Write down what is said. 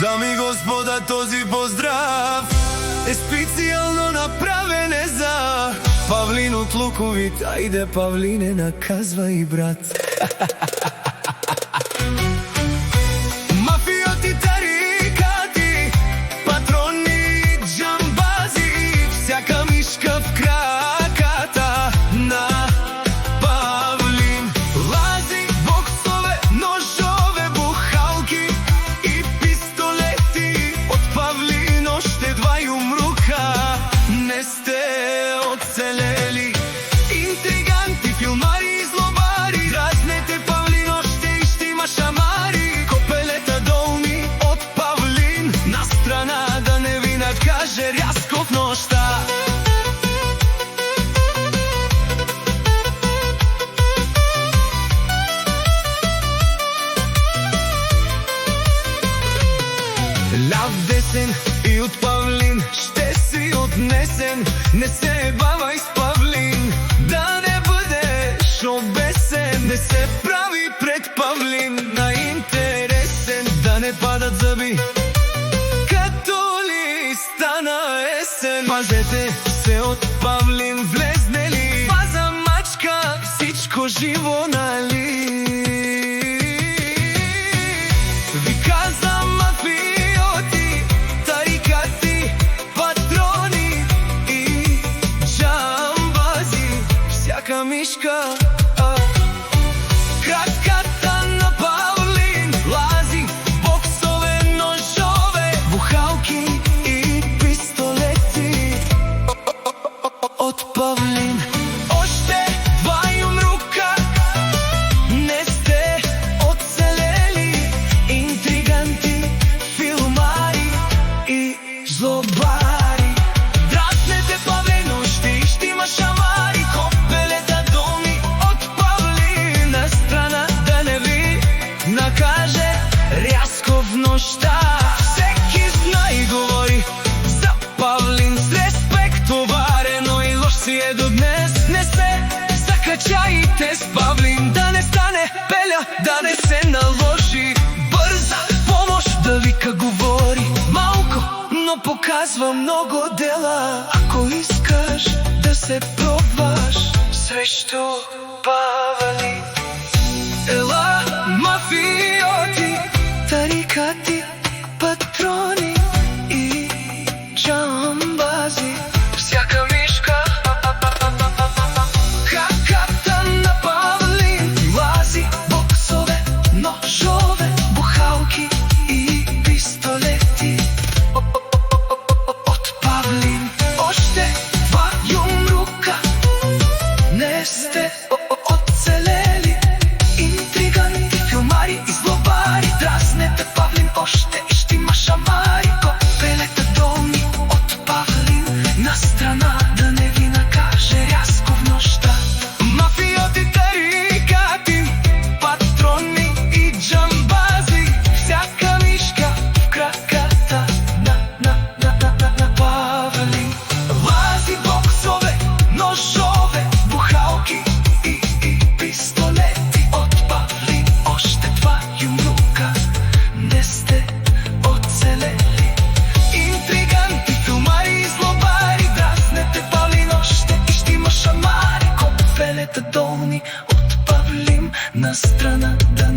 Дами и господа, този поздрав е специално направен за Павлин от Луковит. Айде, Павлине, наказвай, брат. Мафиоти, тарикати, патрони, джамбази, всяка мишка в краката на Павлин. Лази, боксове, ножове, бухалки и пистолети. От Павлин още два юмрука не сте оцелели. Интриганти, филмари и злобари, дразнете Павлин още и ще има шамари. Копелета долни от Павлин на страна, да не ви накаже рязко в нощта. Ляв, десен и от Павлин ще си отнесен. Не се бавай с Павлин, да не бъдеш обесен. Не се прави пред Павлин на интересен, да не падат зъби, като ли стана есен. Пазете се от Павлин, влезне ли фаза мачка, всичко живо, нали? Ви каза мафиоти, тарикати, патрони и джамбази, всяка мишка краката на Павлин. Лази, боксове, ножове, бухалки и пистолети. От Павлин още два юмрука не сте оцелели. Интриганти, филмари и злобари, дразнете Павлин още и ще има шамари. Копелета долни от Павлин на страна, да не ви накаже рязко в нощта. Всеки знае и говори за Павлин с респект, товарено и лош си е до днес. Не се закачайте с Павлин, да не стане пеля, да не се наложи бърза помощ, да вика, говори малко, но показва много дела. Ако искаш да се пробваш срещу Павлин, ела, мафиоти, тарикати, патрони и джамбази, всяка мишка краката на Павлин. Лази, боксове, ножове, бухалки и пистолети. От Павлин още два юмрука не сте оцелели. Интриганти, филмари и злобари, дразнете Павлин още и ще има шамари. Копелета долни от Павлин на страна, да не ви накаже рязко в нощта. Мафиоти, тарикати, патрони и джамбази, всяка мишка в краката на Павлин. Лази, боксове, ножове, бухалки и пистолети. От Павлин още два юмрука не сте оцелели. Интриганти, филмари и злобари, дразнете Павлин още и ще има шамари. Копелета долни от Павлин на страна, да